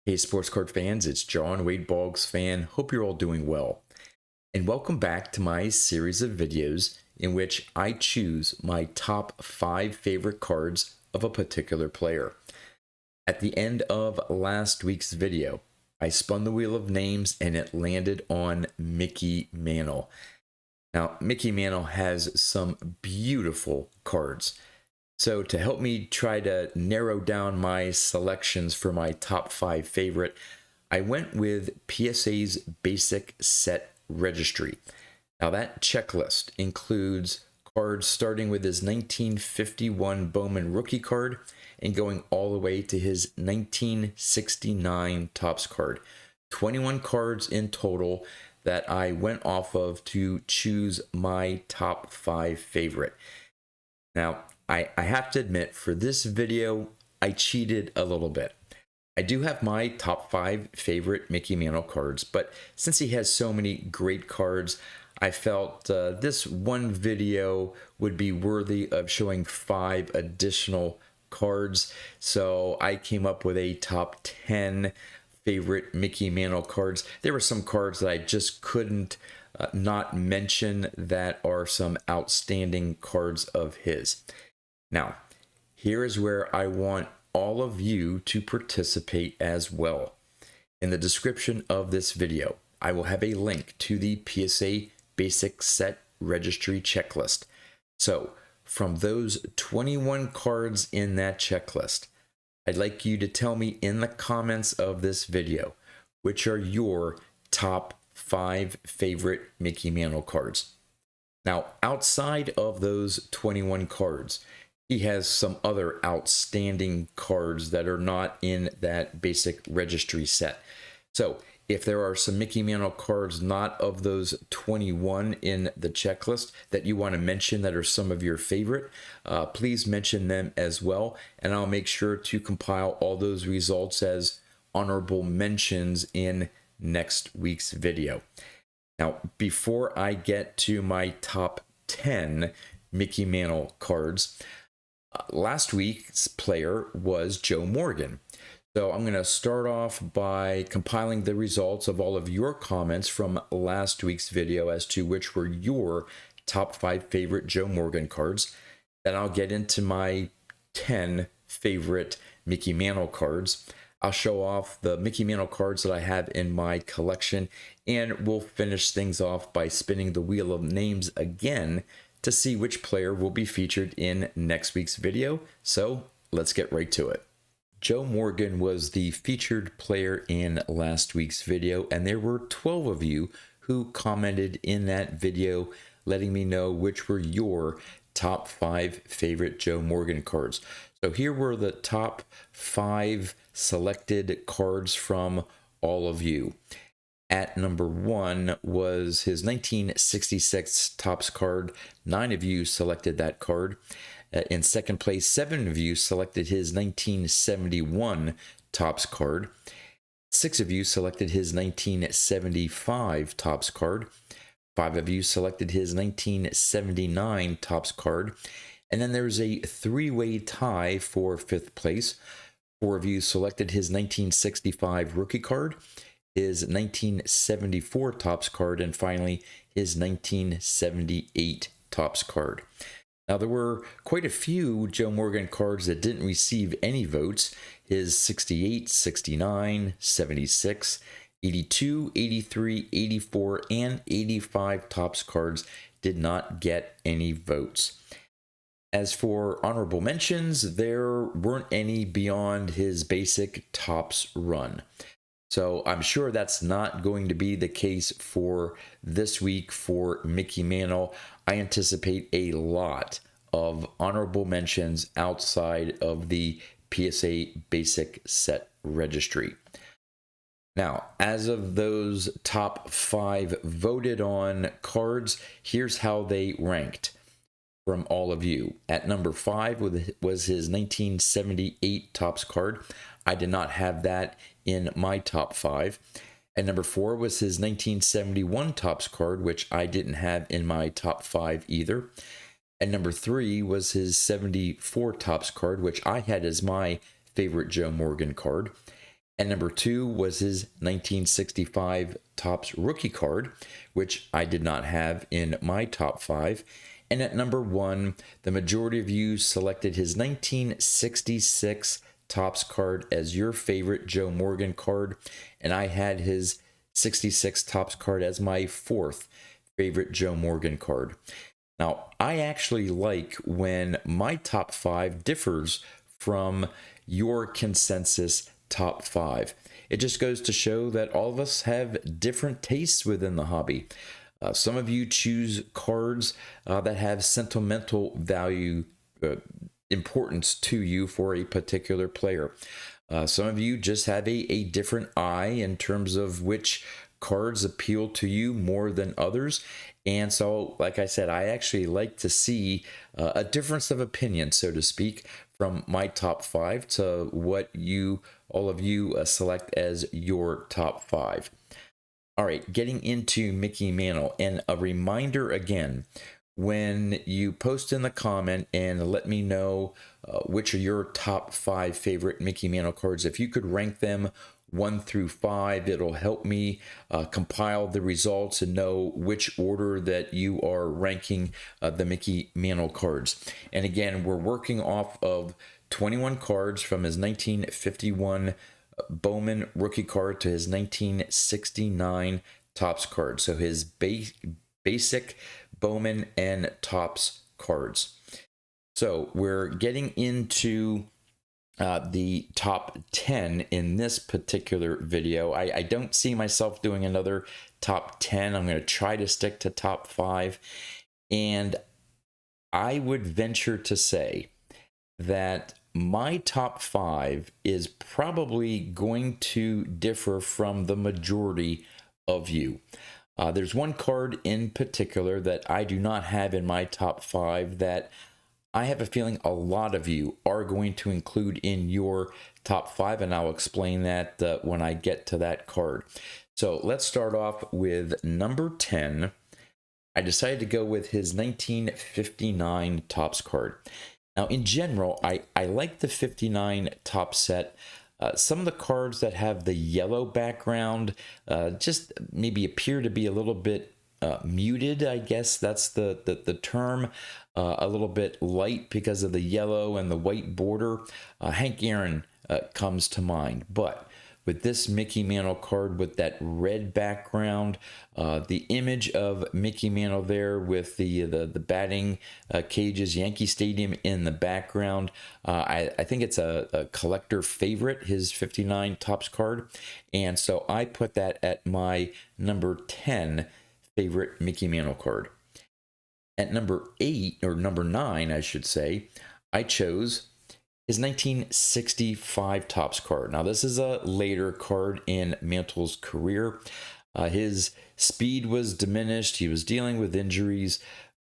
Hey, sports card fans, it's John Wade Boggs fan. Hope you're all doing well. And welcome back to my series of videos in which I choose my top 5 favorite cards of a particular player. At the end of last week's video, I spun the wheel of names and it landed on Mickey Mantle. Now, Mickey Mantle has some beautiful cards. So to help me try to narrow down my selections for my top 5 favorite, I went with PSA's basic set registry. Now that checklist includes cards starting with his 1951 Bowman rookie card and going all the way to his 1969 Topps card. 21 cards in total that I went off of to choose my top 5 favorite. Now, I have to admit, for this video, I cheated a little bit. I do have my top 5 favorite Mickey Mantle cards, but since he has so many great cards, I felt this one video would be worthy of showing 5 additional cards. So I came up with a top 10 favorite Mickey Mantle cards. There were some cards that I just couldn't not mention that are some outstanding cards of his. Now, here is where I want all of you to participate as well. In the description of this video, I will have a link to the PSA Basic Set Registry checklist. So, from those 21 cards in that checklist, I'd like you to tell me in the comments of this video, which are your top 5 favorite Mickey Mantle cards. Now, outside of those 21 cards, he has some other outstanding cards that are not in that basic registry set. So if there are some Mickey Mantle cards not of those 21 in the checklist that you want to mention that are some of your favorite, please mention them as well. And I'll make sure to compile all those results as honorable mentions in next week's video. Now, before I get to my top 10 Mickey Mantle cards, last week's player was Joe Morgan. So I'm going to start off by compiling the results of all of your comments from last week's video as to which were your top 5 favorite Joe Morgan cards. Then I'll get into my 10 favorite Mickey Mantle cards. I'll show off the Mickey Mantle cards that I have in my collection, and we'll finish things off by spinning the wheel of names again to see which player will be featured in next week's video. So let's get right to it. Joe Morgan was the featured player in last week's video, and there were 12 of you who commented in that video letting me know which were your top 5 favorite Joe Morgan cards. So here were the top 5 selected cards from all of you. At number 1 was his 1966 Topps card. 9 of you selected that card. In second place, 7 of you selected his 1971 Topps card. 6 of you selected his 1975 Topps card. 5 of you selected his 1979 Topps card. And then there's a 3-way tie for 5th place. 4 of you selected his 1965 rookie card, his 1974 Topps card, and finally his 1978 Topps card. Now, there were quite a few Joe Morgan cards that didn't receive any votes. His 68, 69, 76, 82, 83, 84, and 85 Topps cards did not get any votes. As for honorable mentions, there weren't any beyond his basic Topps run. So I'm sure that's not going to be the case for this week for Mickey Mantle. I anticipate a lot of honorable mentions outside of the PSA Basic Set Registry. Now, as of those top 5 voted on cards, here's how they ranked from all of you. At number 5 was his 1978 Topps card. I did not have that in my top 5. At number 4 was his 1971 Topps card, which I didn't have in my top 5 either. At number 3 was his 74 Topps card, which I had as my favorite Joe Morgan card. At number 2 was his 1965 Topps rookie card, which I did not have in my top 5. And at number 1, the majority of you selected his 1966 Topps card as your favorite Joe Morgan card, and I had his 66 Topps card as my 4th favorite Joe Morgan card. Now, I actually like when my top 5 differs from your consensus top 5. It just goes to show that all of us have different tastes within the hobby. Some of you choose cards that have sentimental value, importance to you for a particular player. Some of you just have a different eye in terms of which cards appeal to you more than others. And so, like I said, I actually like to see a difference of opinion, so to speak, from my top 5 to what all of you select as your top 5. All right, getting into Mickey Mantle, and a reminder again, when you post in the comment and let me know which are your top 5 favorite Mickey Mantle cards, if you could rank them 1 through 5, it'll help me compile the results and know which order that you are ranking the Mickey Mantle cards. And again, we're working off of 21 cards from his 1951 Bowman rookie card to his 1969 Topps card. So his basic Bowman and Topps cards. So we're getting into the top 10 in this particular video. I don't see myself doing another top 10. I'm going to try to stick to top 5. And I would venture to say that my top 5 is probably going to differ from the majority of you. There's one card in particular that I do not have in my top 5 that I have a feeling a lot of you are going to include in your top 5, and I'll explain that when I get to that card. So let's start off with number 10. I decided to go with his 1959 Topps card. Now, in general, I like the 59 Topps set. Some of the cards that have the yellow background just maybe appear to be a little bit muted, I guess that's the term. A little bit light because of the yellow and the white border. Hank Aaron comes to mind, but with this Mickey Mantle card with that red background, the image of Mickey Mantle there with the batting cages, Yankee Stadium in the background, I think it's a collector favorite, his 59 Topps card, and so I put that at my number 10 favorite Mickey Mantle card. At number 8, or number 9, I should say, I chose his 1965 Topps card. Now, this is a later card in Mantle's career. His speed was diminished. He was dealing with injuries.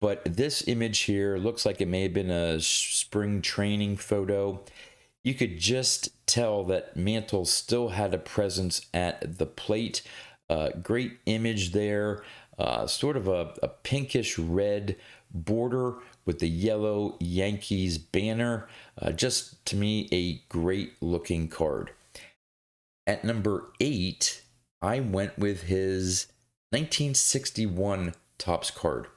But this image here looks like it may have been a spring training photo. You could just tell that Mantle still had a presence at the plate. Great image there. Sort of a pinkish red border with the yellow Yankees banner. Just to me, a great looking card. At number 8, I went with his 1961 Topps card.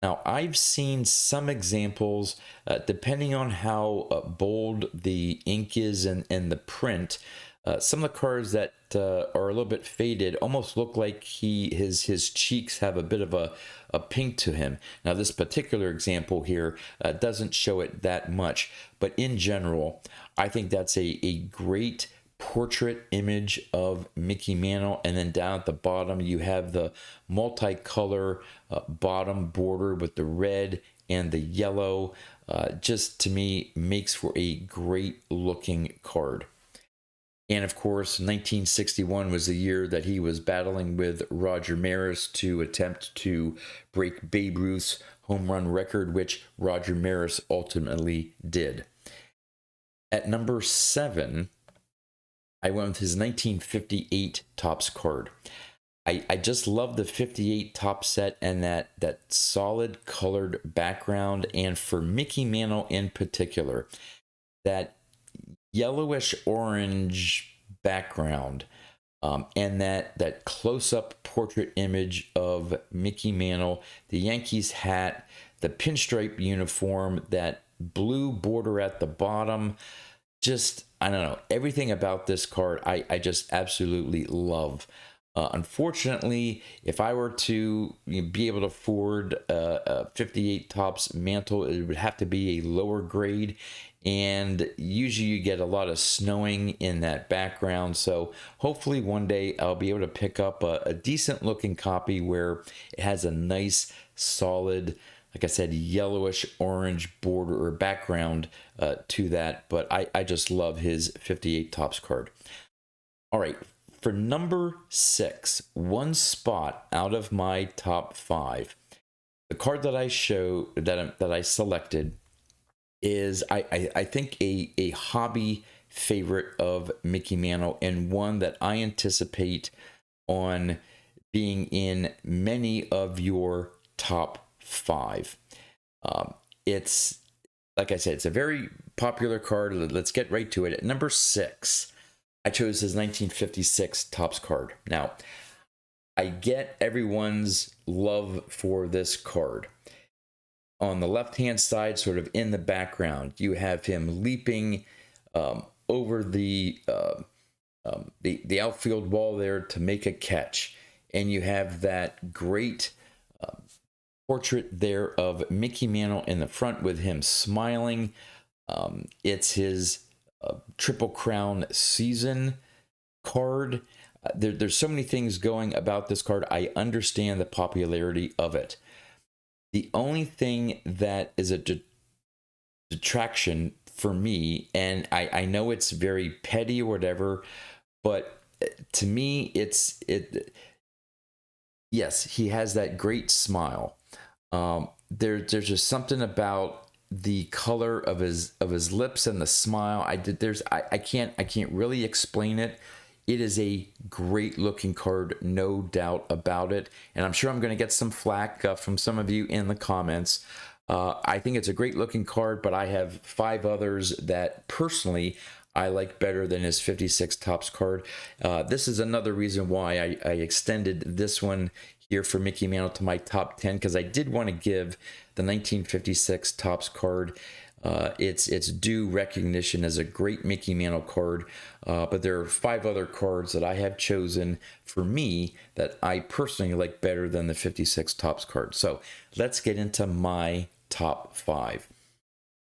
Now, I've seen some examples, depending on how bold the ink is and the print, some of the cards that are a little bit faded almost look like his cheeks have a bit of a pink to him. Now, this particular example here doesn't show it that much, but in general, I think that's a great portrait image of Mickey Mantle. And then down at the bottom, you have the multicolor bottom border with the red and the yellow. Just to me, makes for a great looking card. And of course, 1961 was the year that he was battling with Roger Maris to attempt to break Babe Ruth's home run record, which Roger Maris ultimately did. At number 7, I went with his 1958 Topps card. I just love the 58 Topps set and that solid colored background. And for Mickey Mantle in particular, that yellowish orange background, and that close-up portrait image of Mickey Mantle, the Yankees hat, the pinstripe uniform, that blue border at the bottom. Just, I don't know, everything about this card I just absolutely love. Unfortunately, if I were to be able to afford a 58 Topps Mantle, it would have to be a lower grade. And usually you get a lot of snowing in that background. So hopefully one day I'll be able to pick up a decent looking copy where it has a nice, solid, like I said, yellowish orange border or background to that. But I just love his 58 Topps card. All right. For number 6, one spot out of my top 5, the card that I selected is I think a hobby favorite of Mickey Mantle, and one that I anticipate on being in many of your top 5. It's, like I said, it's a very popular card. Let's get right to it. At number 6, I chose his 1956 Topps card. Now, I get everyone's love for this card. On the left-hand side, sort of in the background, you have him leaping over the outfield wall there to make a catch, and you have that great portrait there of Mickey Mantle in the front with him smiling. It's his Triple Crown season card. There's so many things going about this card. I understand the popularity of it. The only thing that is a detraction for me, and I know it's very petty or whatever, but to me, yes, he has that great smile. There's just something about the color of his lips and the smile. I can't really explain it. It is a great looking card, no doubt about it. And I'm sure I'm going to get some flack from some of you in the comments. I think it's a great looking card, but I have 5 others that personally I like better than his 56 Topps card. This is another reason why I extended this one here for Mickey Mantle to my top 10, because I did want to give the 1956 Topps card its due recognition as a great Mickey Mantle card. But there are 5 other cards that I have chosen for me that I personally like better than the 56 Topps card. So let's get into my top 5.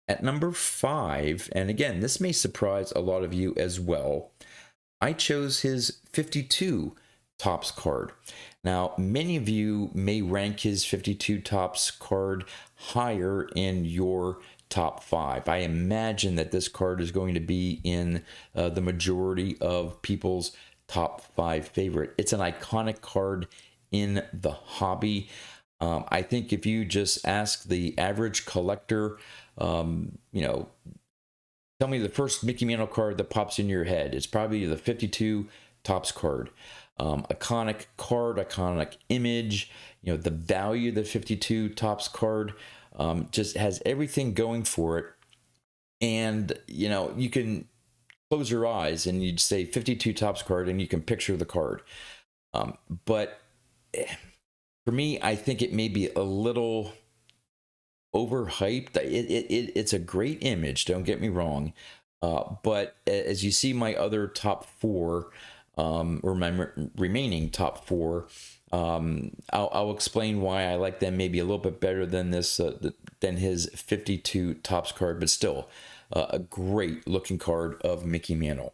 At number 5, and again, this may surprise a lot of you as well, I chose his 52 Topps card. Now, many of you may rank his 52 Topps card higher in your top 5. I imagine that this card is going to be in the majority of people's top 5 favorite. It's an iconic card in the hobby. I think if you just ask the average collector, tell me the first Mickey Mantle card that pops in your head, it's probably the 52 Topps card. Iconic card, iconic image, the value of the 52 Topps card just has everything going for it. And, you can close your eyes and you'd say 52 Topps card and you can picture the card. But for me, I think it may be a little overhyped. It's a great image, don't get me wrong. But as you see my other top 4, or my remaining top 4, I'll explain why I like them maybe a little bit better than than his 52 Topps card, but still a great looking card of Mickey Mantle.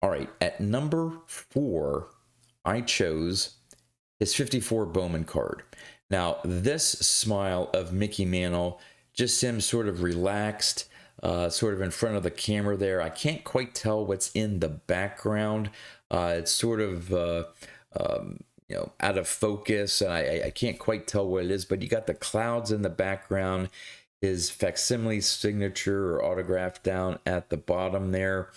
All right, at number 4, I chose his 54 Bowman card. Now, this smile of Mickey Mantle, just him sort of relaxed, sort of in front of the camera there. I can't quite tell what's in the background. It's sort of, out of focus, and I can't quite tell what it is, but you got the clouds in the background, his facsimile signature or autograph down at the bottom there.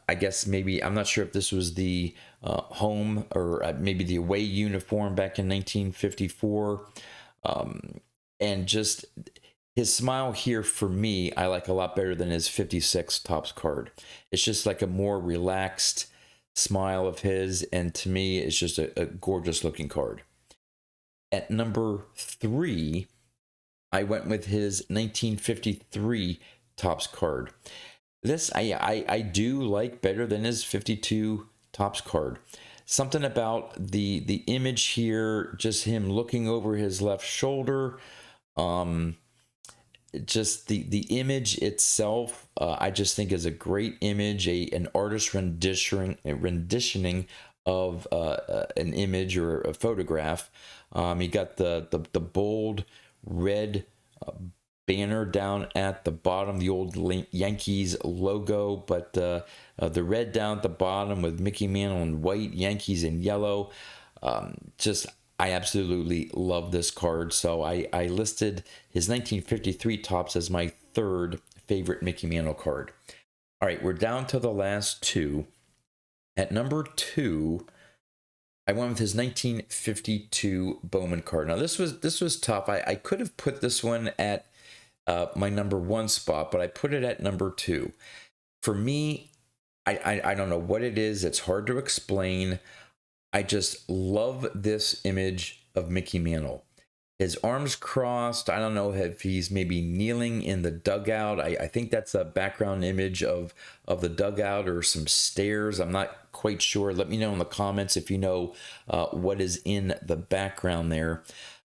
I guess maybe, I'm not sure if this was the home or maybe the away uniform back in 1954. And just his smile here for me, I like a lot better than his 56 Topps card. It's just like a more relaxed smile of his, and to me, it's just a gorgeous looking card. At number 3, I went with his 1953 Topps card. This I do like better than his 52 Topps card. Something about the image here, just him looking over his left shoulder, just the image itself, I just think is a great image, an artist renditioning of an image or a photograph. You got the bold red banner down at the bottom, the old Yankees logo, but the red down at the bottom with Mickey Mantle in white, Yankees in yellow. Just I absolutely love this card, so I listed his 1953 Topps as my 3rd favorite Mickey Mantle card. All right, we're down to the last 2. At number 2, I went with his 1952 Bowman card. Now this was tough. I could have put this one at my number 1 spot, but I put it at number 2. For me, I don't know what it is. It's hard to explain. I just love this image of Mickey Mantle. His arms crossed. I don't know if he's maybe kneeling in the dugout. I think that's a background image of the dugout or some stairs. I'm not quite sure. Let me know in the comments if you know what is in the background there.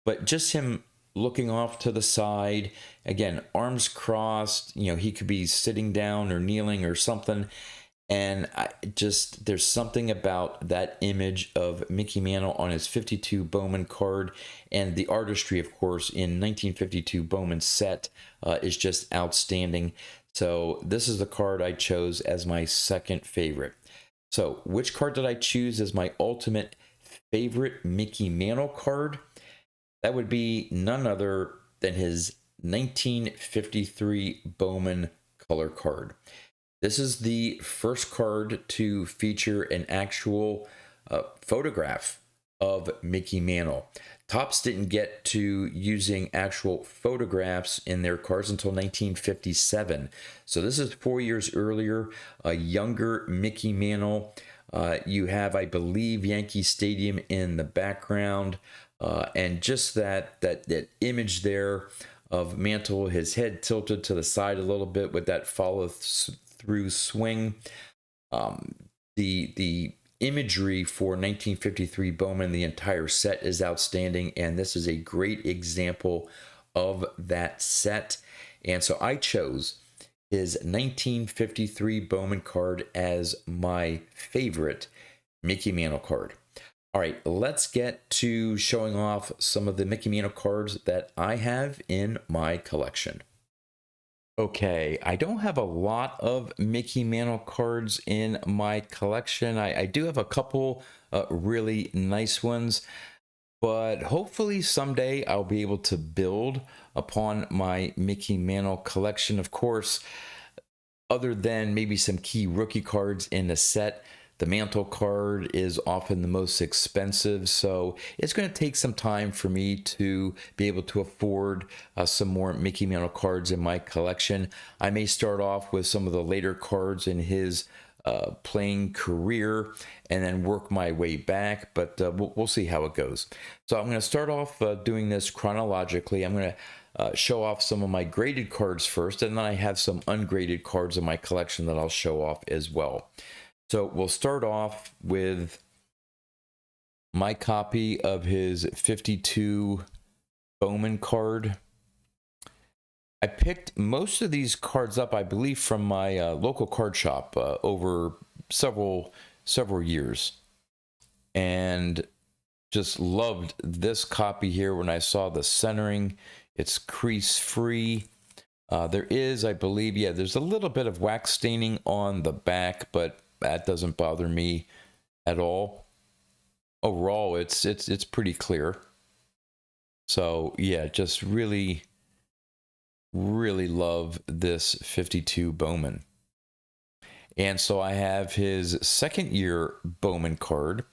But just him looking off to the side, again, arms crossed. You know, he could be sitting down or kneeling or something. And there's something about that image of Mickey Mantle on his 52 Bowman card, and the artistry, of course, in 1952 Bowman set is just outstanding. So this is the card I chose as my 2nd favorite. So which card did I choose as my ultimate favorite Mickey Mantle card? That would be none other than his 1953 Bowman color card. This is the first card to feature an actual photograph of Mickey Mantle. Topps didn't get to using actual photographs in their cards until 1957. So this is 4 years earlier, a younger Mickey Mantle. You have, I believe, Yankee Stadium in the background, and just that image there of Mantle, his head tilted to the side a little bit with that follow-through swing. The imagery for 1953 Bowman, the entire set is outstanding, and this is a great example of that set. And so I chose his 1953 Bowman card as my favorite Mickey Mantle card. All right, let's get to showing off some of the Mickey Mantle cards that I have in my collection. Okay, I don't have a lot of Mickey Mantle cards in my collection. I do have a couple really nice ones, but hopefully someday I'll be able to build upon my Mickey Mantle collection. Of course, other than maybe some key rookie cards in the set, the Mantle card is often the most expensive, so it's going to take some time for me to be able to afford some more Mickey Mantle cards in my collection. I may start off with some of the later cards in his playing career and then work my way back, but we'll see how it goes. So I'm going to start off doing this chronologically. I'm going to show off some of my graded cards first, and then I have some ungraded cards in my collection that I'll show off as well. So we'll start off with my copy of his 52 Bowman card. I picked most of these cards up, I believe, from my local card shop over several years, and just loved this copy here when I saw the centering. It's crease free. There is, I believe, yeah, there's a little bit of wax staining on the back, but that doesn't bother me at all. Overall, it's pretty clear. So yeah, just really love this 52 Bowman. And so I have his 2nd year Bowman card,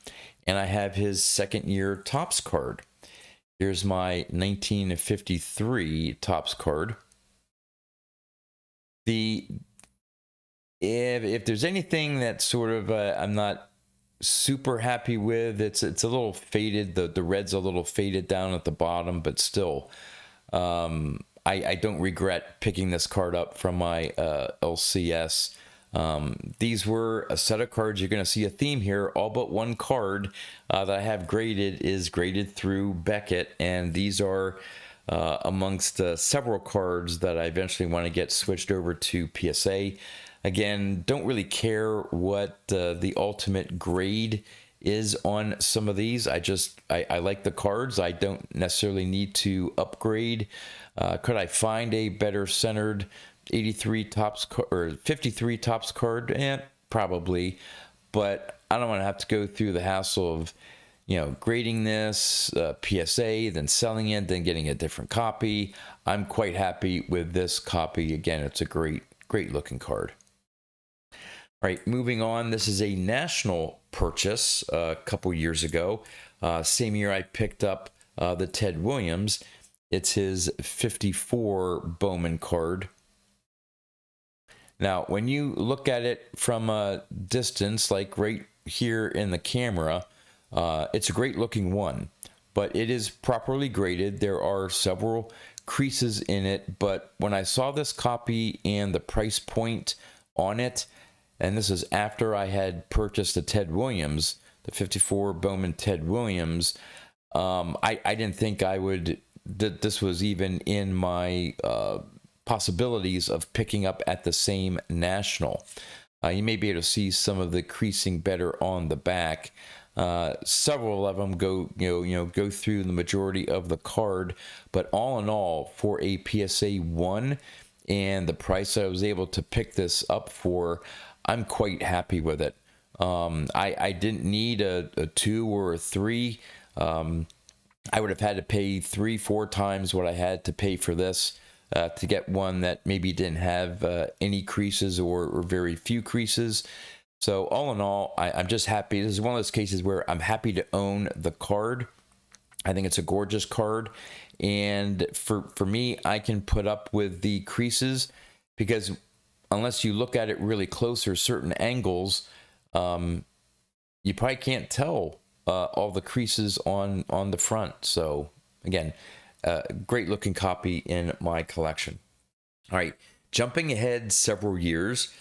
and I have his 2nd year Topps card. Here's my 1953 Topps card. If there's anything that sort of I'm not super happy with, it's a little faded. The red's a little faded down at the bottom, but still, I don't regret picking this card up from my LCS. These were a set of cards. You're going to see a theme here. All but one card that I have graded is graded through Beckett, and these are amongst several cards that I eventually want to get switched over to PSA. Again, don't really care what the ultimate grade is on some of these. I like the cards. I don't necessarily need to upgrade. Could I find a better centered 83 Topps or 53 Topps card? Probably, but I don't want to have to go through the hassle of, grading this PSA, then selling it, then getting a different copy. I'm quite happy with this copy. Again, it's a great looking card. All right, moving on. This is a national purchase a couple years ago. Same year I picked up the Ted Williams. It's his 54 Bowman card. Now, when you look at it from a distance, like right here in the camera, it's a great looking one, but it is properly graded. There are several creases in it, but when I saw this copy and the price point on it, and this is after I had purchased the Ted Williams, the 54 Bowman Ted Williams, I didn't think that this was even in my possibilities of picking up at the same national. You may be able to see some of the creasing better on the back. Several of them go through the majority of the card, but all in all, for a PSA 1 and the price I was able to pick this up for, I'm quite happy with it. I didn't need a 2 or a 3. I would have had to pay 3-4 times what I had to pay for this to get one that maybe didn't have any creases or very few creases. So all in all, I'm just happy. This is one of those cases where I'm happy to own the card. I think it's a gorgeous card. And for me, I can put up with the creases because unless you look at it really close or certain angles, you probably can't tell all the creases on the front. So again, great looking copy in my collection. All right, jumping ahead several years,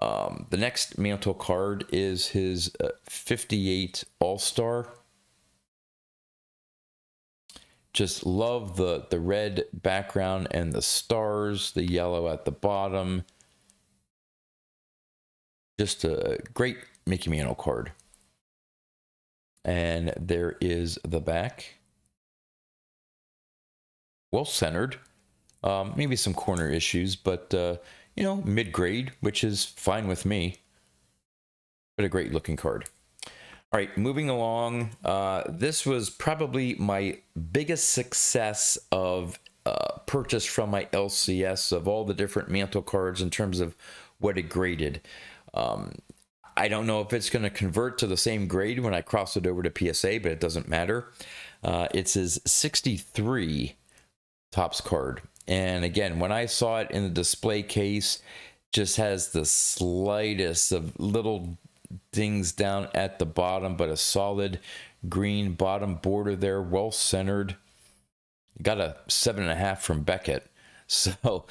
the next Mantle card is his 58 All-Star. Just love the red background and the stars, the yellow at the bottom. Just a great Mickey Mantle card. And there is the back. Well centered. Maybe some corner issues, but mid-grade, which is fine with me. But a great looking card. All right, moving along. This was probably my biggest success of purchase from my LCS of all the different Mantle cards in terms of what it graded. I don't know if it's going to convert to the same grade when I cross it over to PSA, but it doesn't matter. It's his 63 Topps card. And again, when I saw it in the display case, just has the slightest of little dings down at the bottom, but a solid green bottom border there, well centered. Got a 7.5 from Beckett. So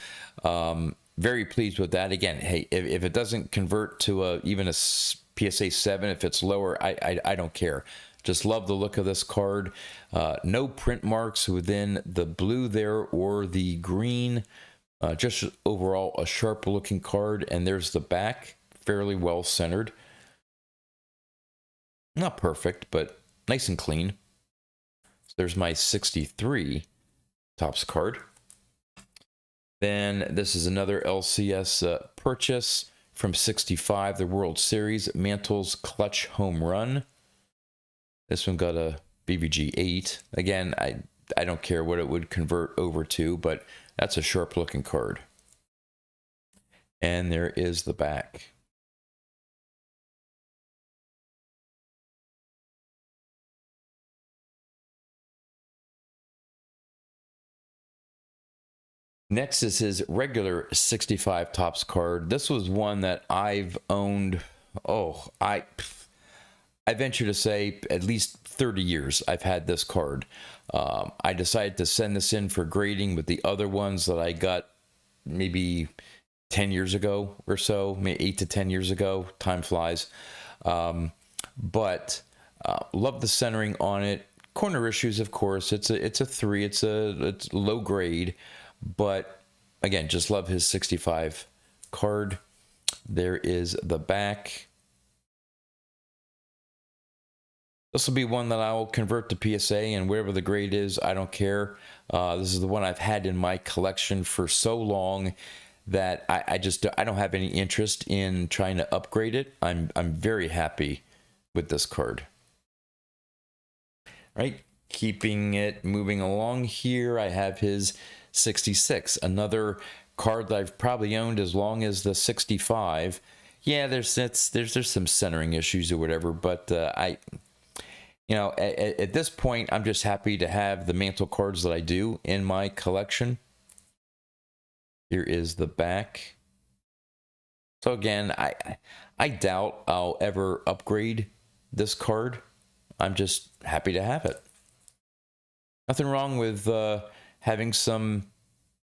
very pleased with that. Again, hey, if it doesn't convert to even a PSA 7, if it's lower, I don't care. Just love the look of this card. No print marks within the blue there or the green. Just overall a sharp looking card. And there's the back, fairly well centered. Not perfect, but nice and clean. So there's my 63 Topps card. Then this is another LCS purchase from 65, the World Series, Mantle's Clutch Home Run. This one got a BVG 8. Again, I don't care what it would convert over to, but that's a sharp looking card. And there is the back. Next is his regular 65 tops card. This was one that I've owned, I venture to say at least 30 years I've had this card. I decided to send this in for grading with the other ones that I got maybe 10 years ago or so, maybe 8 to 10 years ago. Time flies. But love the centering on it. Corner issues, of course. It's a 3. It's low grade, but again, just love his 65 card. There is the back. This will be one that I will convert to PSA, and whatever the grade is, I don't care. This is the one I've had in my collection for so long that I don't have any interest in trying to upgrade it. I'm very happy with this card. Right, keeping it moving along here, I have his 66, another card that I've probably owned as long as the 65. Yeah, there's some centering issues or whatever, but at this point, I'm just happy to have the Mantle cards that I do in my collection. Here is the back. So again, I doubt I'll ever upgrade this card. I'm just happy to have it. Nothing wrong with having some,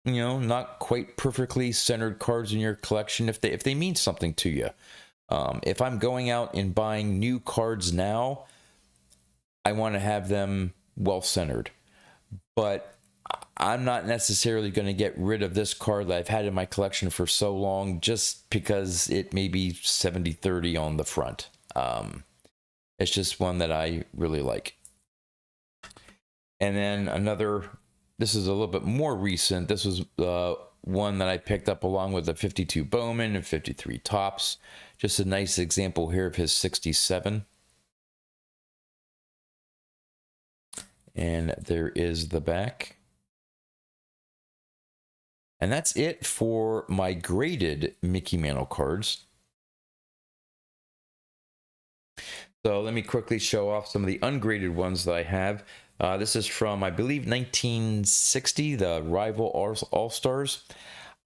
not quite perfectly centered cards in your collection if they mean something to you. If I'm going out and buying new cards now, I want to have them well centered, but I'm not necessarily going to get rid of this card that I've had in my collection for so long just because it may be 70-30 on the front. It's just one that I really like. And then this is a little bit more recent. This was one that I picked up along with the 52 Bowman and 53 Tops. Just a nice example here of his 67. And there is the back. And that's it for my graded Mickey Mantle cards. So let me quickly show off some of the ungraded ones that I have. This is from, I believe, 1960, the Rival All-Stars.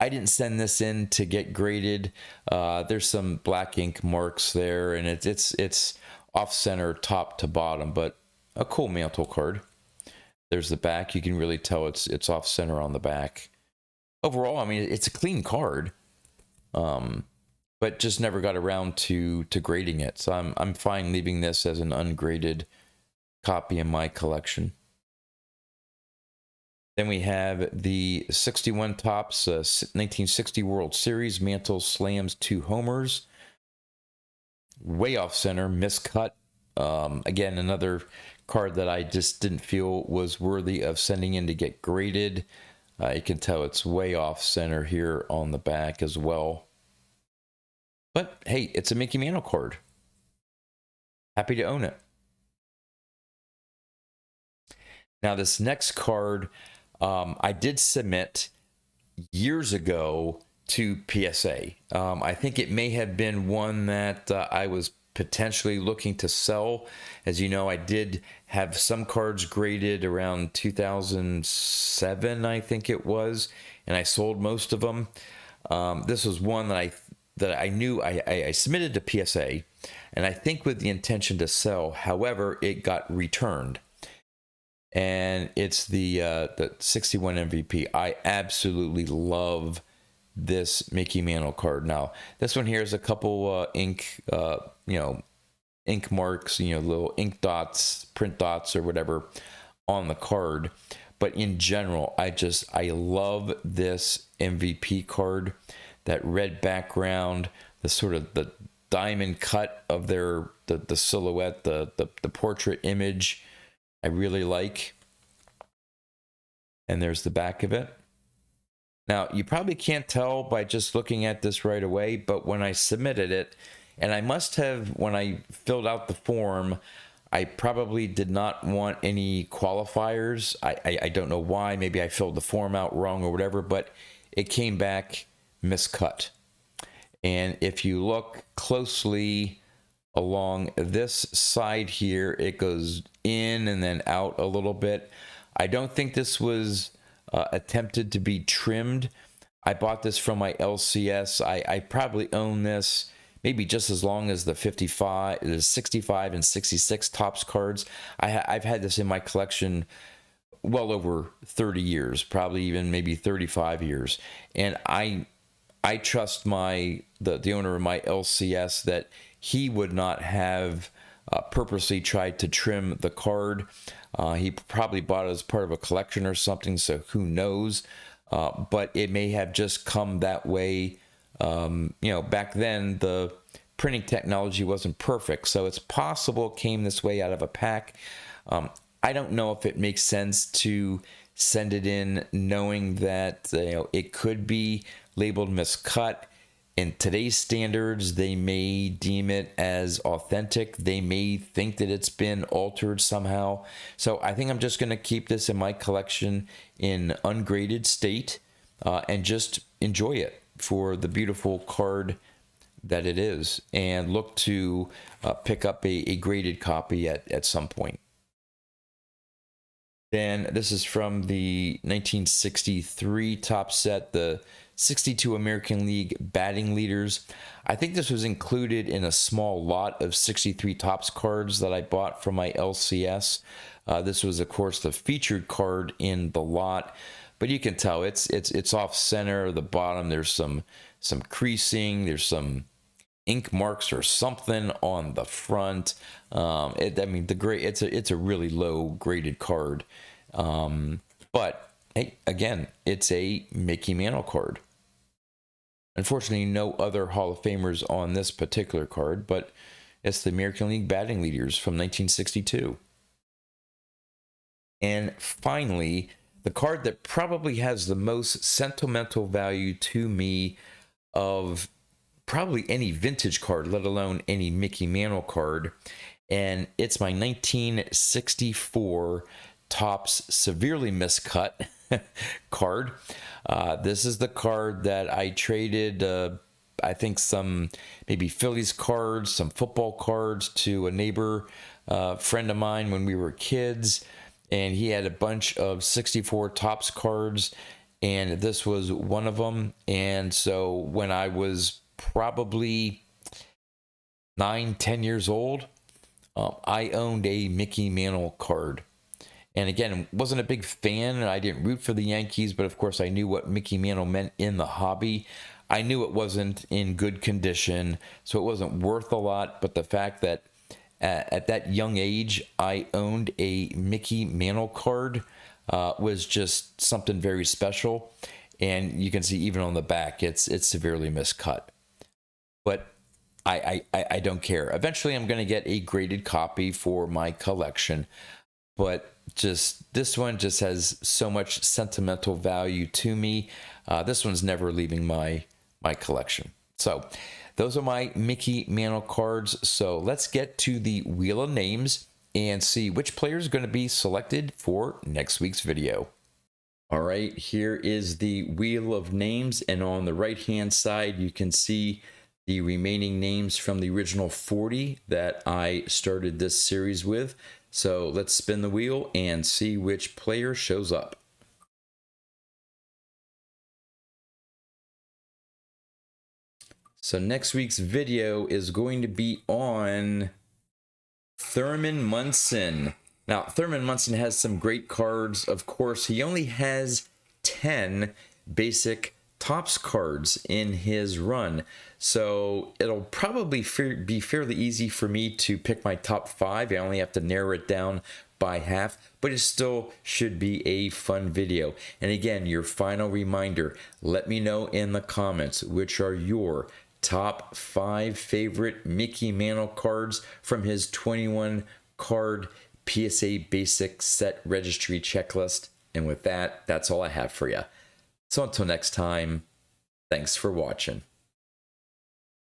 I didn't send this in to get graded. There's some black ink marks there, and it's off-center top to bottom, but a cool Mantle card. There's the back. You can really tell it's off-center on the back. Overall, I mean, it's a clean card, but just never got around to grading it. So I'm fine leaving this as an ungraded copy in my collection. Then we have the 61 Tops 1960 World Series. Mantle slams 2 homers. Way off center, miscut. Again, another card that I just didn't feel was worthy of sending in to get graded. You can tell it's way off center here on the back as well. But hey, it's a Mickey Mantle card. Happy to own it. Now this next card, I did submit years ago to PSA. I think it may have been one that I was potentially looking to sell. As you know, I did have some cards graded around 2007, I think it was, and I sold most of them. This was one that I knew I submitted to PSA, and I think with the intention to sell. However, it got returned, and it's the 61 MVP. I absolutely love this Mickey Mantle card. Now, this one here is a couple ink, ink marks, little ink dots, print dots, or whatever on the card. But in general, I love this MVP card. That red background, the sort of the diamond cut of the silhouette, the portrait image, I really like. And there's the back of it. Now, you probably can't tell by just looking at this right away, but when I submitted it, and I must have, when I filled out the form, I probably did not want any qualifiers. I don't know why. Maybe I filled the form out wrong or whatever, but it came back miscut. And if you look closely along this side here, it goes in and then out a little bit. I don't think this was attempted to be trimmed. I bought this from my LCS. I probably own this maybe just as long as the 55, the 65 and 66 Topps cards. I've had this in my collection well over 30 years, probably even maybe 35 years. And I trust the owner of my LCS that he would not have purposely tried to trim the card. He probably bought it as part of a collection or something, so who knows? But it may have just come that way. Back then the printing technology wasn't perfect, so it's possible it came this way out of a pack. I don't know if it makes sense to send it in knowing that it could be labeled miscut. In today's standards, they may deem it as authentic. They may think that it's been altered somehow. So I think I'm just going to keep this in my collection in ungraded state and just enjoy it for the beautiful card that it is, and look to pick up a graded copy at some point. Then this is from the 1963 Topps set, the 62 American League batting leaders. I think this was included in a small lot of 63 Topps cards that I bought from my LCS. This was, of course, the featured card in the lot, but you can tell it's off center. The bottom, there's some creasing, there's some ink marks or something on the front. It's a really low graded card, but hey, again, it's a Mickey Mantle card. Unfortunately, no other Hall of Famers on this particular card, but it's the American League batting leaders from 1962. And finally, the card that probably has the most sentimental value to me of probably any vintage card, let alone any Mickey Mantle card, and it's my 1964 Topps severely miscut card. This is the card that I traded, I think some maybe Phillies cards, some football cards to a neighbor friend of mine when we were kids, and he had a bunch of 64 Topps cards, and this was one of them. And so when I was probably 9-10 years old, I owned a Mickey Mantle card. And again, wasn't a big fan, and I didn't root for the Yankees, but of course I knew what Mickey Mantle meant in the hobby. I knew it wasn't in good condition, so it wasn't worth a lot, but the fact that at that young age I owned a Mickey Mantle card was just something very special. And you can see even on the back, it's severely miscut. But I don't care. Eventually I'm going to get a graded copy for my collection, but just this one just has so much sentimental value to me. This one's never leaving my collection. So those are my Mickey Mantle cards. So let's get to the Wheel of Names and see which player is going to be selected for next week's video. All right, here is the Wheel of Names, and on the right hand side you can see the remaining names from the original 40 that I started this series with. So let's spin the wheel and see which player shows up. So next week's video is going to be on Thurman Munson. Now, Thurman Munson has some great cards. Of course, he only has 10 basic Topps cards in his run, so it'll probably be fairly easy for me to pick my top 5. I only have to narrow it down by half, but it still should be a fun video. And again, your final reminder, let me know in the comments which are your top 5 favorite Mickey Mantle cards from his 21 card PSA basic set registry checklist. And with that, that's all I have for you. So until next time, thanks for watching.